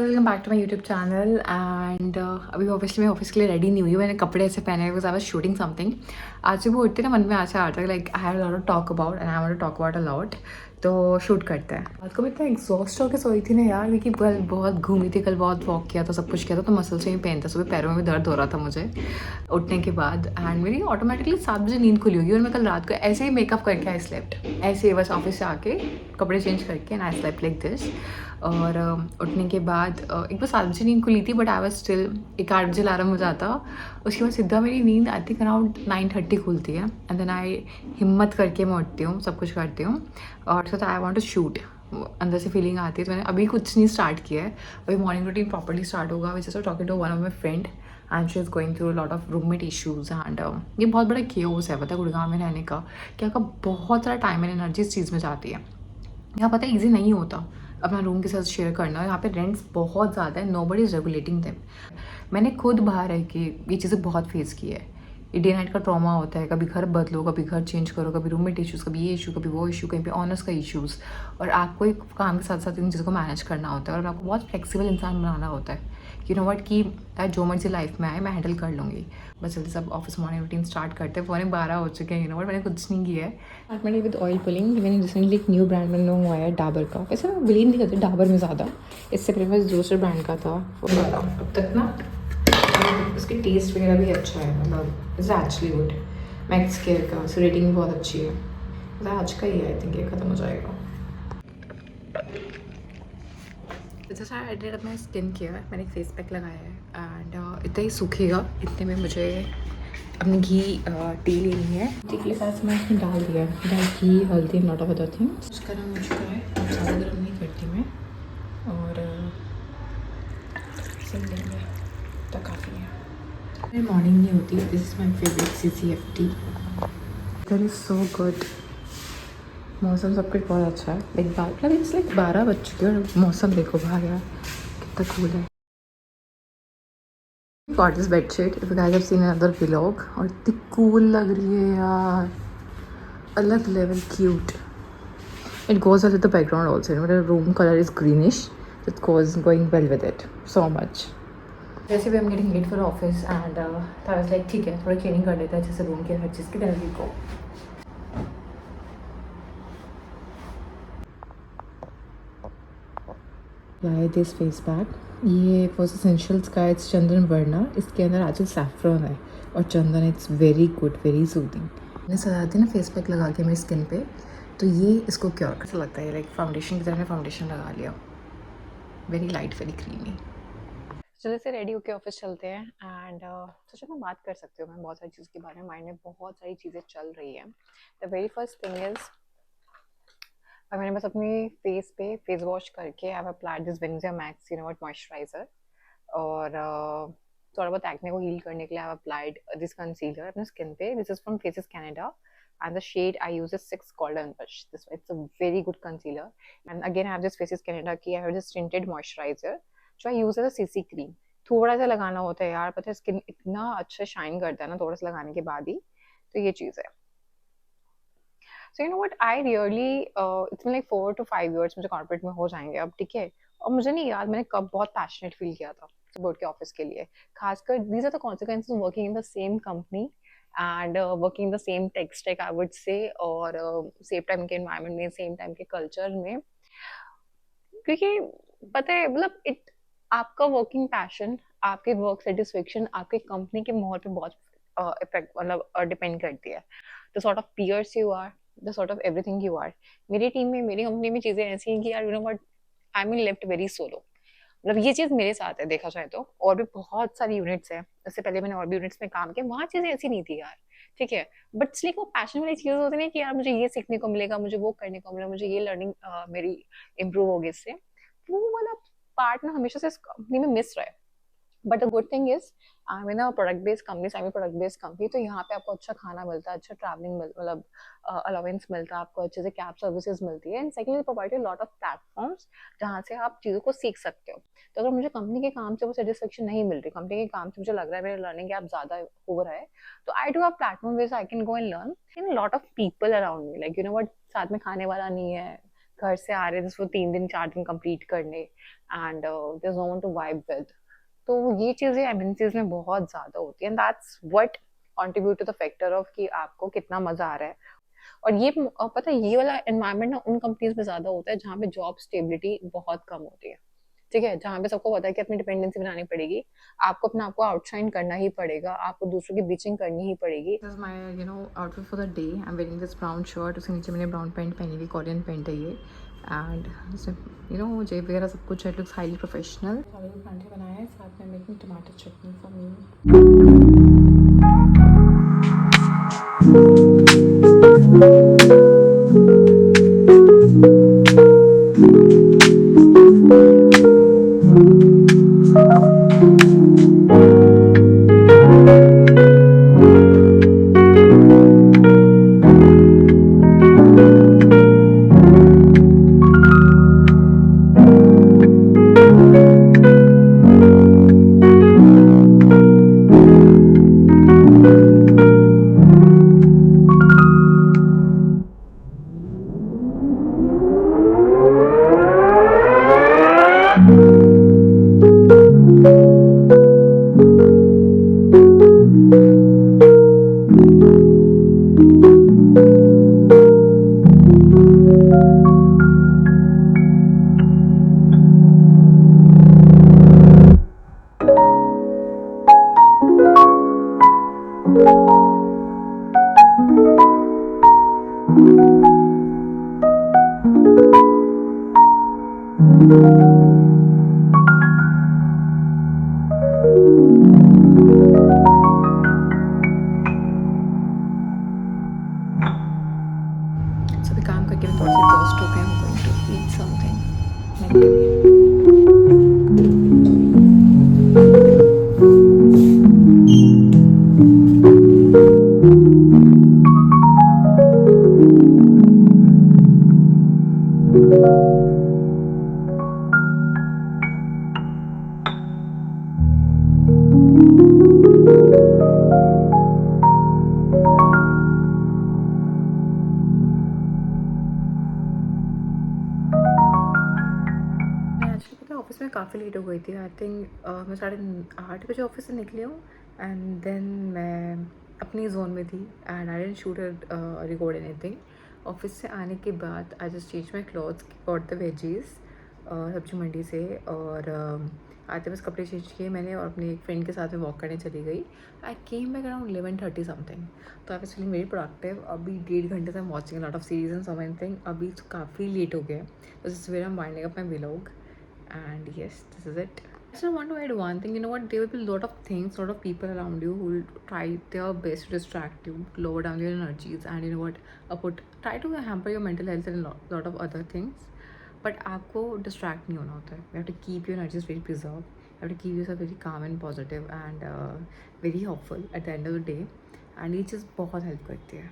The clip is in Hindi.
Welcome back to my YouTube channel and अभी ऑब्वियसली मैं ऑफिस के लिए रेडी नहीं हुई हूँ. मैंने कपड़े ऐसे पहने because I was shooting something. आज सुबह उठते ना मन में ऐसा आता है like I have a lot talk about and I want to talk about a lot. तो शूट करते हैं. रात को मैं इतना एग्जॉस्ट होकर सोई थी ना यार, क्योंकि कल बहुत घूमी थी, कल बहुत वॉक किया था, सब कुछ किया था, तो मसल्स में भी पेन था, सुबह पैरों में भी दर्द हो रहा था मुझे उठने के बाद. एंड मेरी ऑटोमेटिकली 7 बजे नींद खुली होगी और मैं कल रात को ऐसे ही मेकअप करके आई स्लेप्ट. ऐसे ही बस ऑफिस से आके कपड़े चेंज करके and I slept like this. और उठने के बाद एक बार 7 बजे नींद खुली थी बट आई वाज स्टिल. एक 8 बजे अलार्म हो जाता. उसके बाद सीधा मेरी नींद आई थिंक अराउंड 9:30 खुलती है एंड देन आई हिम्मत करके मैं उठती हूँ, सब कुछ करती हूँ और सोचता आई वांट टू शूट. अंदर से फीलिंग आती है. तो मैंने अभी कुछ नहीं स्टार्ट किया है. अभी मॉर्निंग रूटीन प्रॉपर्ली स्टार्ट होगा. Which is talking to one of my friend and she is going through lot of roommate issues. And ये बहुत बड़ा केओस है पता है गुड़गांव में रहने का. कि आपका बहुत सारा टाइम एंड एनर्जी इस चीज़ में जाती है. यहाँ पता है ईजी नहीं होता अपना रूम के साथ शेयर करना. यहाँ पे रेंट्स बहुत ज़्यादा है. Nobody is regulating them. मैंने खुद बाहर रह के ये चीज़ें बहुत फेस की है. ये डे नाइट का ट्रॉमा होता है. कभी घर बदलो, कभी घर चेंज करो, कभी रूममेट इशूज़, कभी ये इशू, कभी वो इशू, कहीं पे ऑनर्स का इशूज़. और आपको एक काम के साथ साथ इन चीज़ों को मैनेज करना होता है और आपको बहुत फ्लेक्सिबल इंसान बनाना होता है. यू नो वट कि जो मर्जी लाइफ में आए मैं हैंडल कर लूँगी. बस जल्दी सब ऑफिस मॉर्निंग रूटीन स्टार्ट करते हैं. 12 हो चुके हैं. यू नो वट मैंने कुछ नहीं किया है. मैंने विद ऑयल पुलिंग. मैंने रिसेंटली एक न्यू ब्रांड मैंने मंगवाया है डाबर का. वैसे मैं बिलीव नहीं करती डाबर में ज़्यादा. इससे पहले मैं दूसरे ब्रांड का था. अब तक ना उसकी टेस्ट वगैरह भी अच्छा है. मतलब it's actually good. Max care का उसकी रेटिंग भी बहुत अच्छी है. मतलब आज का ही है आई थिंक ये ख़त्म हो जाएगा. जैसा आई डिड अपना स्किन केयर. मैंने एक फेस पैक लगाया है एंड इतना ही सूखेगा. इतने में मुझे अपनी घी टी लेनी है. टी के साथ मैं इसमें डाल दिया है डाल घी, हल्दी, नॉट ऑफ अदर थिंग्स. कुछ गर्म हो चुका है. अब ज़्यादा गर्म नहीं करती मैं. और सिल देंगे तो काफ़ी है. मेरी मॉर्निंग नहीं होती. This is my favourite CCFT. That is so good. मौसम सब कुछ बहुत अच्छा है. मतलब इट्स लाइक 12 बज चुके हैं और मौसम देखो बाहर यार कितना कूल है. Got this bedsheet if you guys have seen another vlog. और इतनी कूल लग रही है यार. अलग level cute. It goes with the background also. मेरा room colour is greenish. It goes going well with it so much. वैसे भी I am getting late for office and I was like ठीक है थोड़ी क्लीनिंग कर लेते हैं अच्छे से रूम की हर चीज़ की. Then we go. By this face pack. ये फॉर एसेंशियल्स का इट्स चंदन वर्णा. इसके अंदर आजकल सैफ्रॉन है और चंदन. It's very good, very soothing. मैंने सजाती ना फेस पैक लगा के मेरी स्किन पे तो ये इसको क्योर कैसा लगता है. लाइक फाउंडेशन की तरह फाउंडेशन लगा लिया. Very light, very creamy. चलो से रेडी होके ऑफिस चलते हैं एंड सोचा मैं बात कर सकती हूँ. मैं बहुत सारी चीज़ के बारे में माइंड में बहुत सारी चीज़ें चल रही हैं. The very first thing is मैंने बस अपनी फेस पे फेस वॉश करके I have applied this vinegar max you know what moisturiser. और थोड़ा बहुत एक्ने को हील करने के लिए I have applied this concealer अपने स्किन पे. This is from faces Canada and the shade I use is 6 Golden Bush. This it's a very good concealer. And again I have this Faces Canada की I have this tinted moisturizer जो I use as a CC cream. थोड़ा सा लगाना होता है यार, पता है स्किन इतना अच्छा शाइन करता है ना थोड़ा सा लगाने के बाद ही. तो ये चीज़ है. So you know what I really it's like 4 to 5 years मुझे कॉर्पोरेट में हो जाएंगे अब. ठीक है. और मुझे नहीं याद मैंने कब बहुत पैशनेट फील किया था सुबह के ऑफिस के लिए. खासकर these are the consequences of working in the same company and working in the same tech stack I would say. और सेम टाइम के एनवायरनमेंट में, सेम टाइम के कल्चर में. क्योंकि पता है मतलब इट आपका वर्किंग पैशन, आपके वर्क सेटिस्फेक्शन आपके कंपनी के माहौल पे बहुत इफेक्ट मतलब डिपेंड करती है. The sort of peers you are, the sort of everything you are. मेरी टीम में, मेरी कंपनी में चीजें ऐसी हैं कि यार you know what I mean left very solo. मतलब ये चीज मेरे साथ है देखा जाए तो. और भी बहुत सारी यूनिट्स हैं. इससे पहले मैंने और भी यूनिट्स में काम किया, वहाँ चीजें ऐसी नहीं थी यार. ठीक है. बट इसलिए वो पैशन वाली चीज होती है कि यार मुझे ये सीखने को मिलेगा, मुझे वो करने को मिलेगा, मुझे ये लर्निंग मेरी इम्प्रूव होगी इससे. वो वाला पार्ट ना हमेशा से कंपनी में मिस रहा है. But the good thing is I mean a product based company, semi product based company. तो यहाँ पे आपको अच्छा खाना मिलता है, अच्छा ट्रैवलिंग मतलब अलाउंस मिलता है आपको, अच्छे से कैब सर्विसेज मिलती है. And secondly provide you lot of platforms जहाँ से आप चीज़ों को सीख सकते हो. तो अगर मुझे कंपनी के काम से वो सेटिस्फेक्शन नहीं मिल रही, कंपनी के काम से मुझे लग रहा है मेरा लर्निंग गैप ज़्यादा हो रहा है, तो I do have platform where I can go and learn in lot of people around me. Like you know what साथ में खाने वाला नहीं है, घर से आ रहे हैं जिसको 3 दिन 4 दिन कंप्लीट करने, and there is no one to vibe with. तो ये चीजें एमएनसीज में बहुत ज्यादा होती है, and that's what contribute to the factor of कि आपको कितना मजा आ रहा है। और ये पता है ये वाला एनवायरनमेंट ना उन कंपनीज में ज्यादा होता है जहाँ पे जॉब स्टेबिलिटी बहुत कम होती है। ठीक है, जहाँ पे सबको पता है कि अपनी डिपेंडेंसी बनानी पड़ेगी, आपको अपना आपको आउटशाइन करना ही पड़ेगा, आपको दूसरों की बीचिंग करनी ही पड़ेगी। This is my outfit for the day. I'm wearing this brown shirt. उसके नीचे मैंने brown pant पहनी हुई, कोरियन पेंट है ये, and जेब वगैरह सब कुछ है, it looks highly professional. आलू के परांठे बनाए हैं, साथ में making टमाटर चटनी for me. So अभी काम करके मैं थोड़ा सा exhaust हो गई हूँ, going to eat something mentally. मैं एक्चुअली पता है ऑफिस में काफ़ी लेट हो गई थी। आई थिंक मैं 8:30 ऑफिस से निकली हूँ, एंड देन मैं अपनी जोन में थी, and I didn't shoot record anything. Office से आने के बाद I just change my clothes, got the veggies सब्जी मंडी से, और आते बस कपड़े चेंज किए मैंने और अपने एक फ्रेंड के साथ में वॉक करने चली गई। I came back around 11:30 something. तो I was feeling very productive. अभी 1.5 घंटे से watching lot of series and some anything. अभी काफ़ी लेट हो गया, this is where I am winding up my vlog, and yes, this is it. I just want to add one thing. You know what, there will be a lot of things, lot of people around you who will try their best to distract you, lower down your energies, and you know what, try to hamper your mental health and lot of other things. But आपको distract नहीं होना होता है. You have to keep your energies very preserved. You have to keep yourself very calm and positive and very hopeful at the end of the day. And ये चीज़ बहुत हेल्प करती है.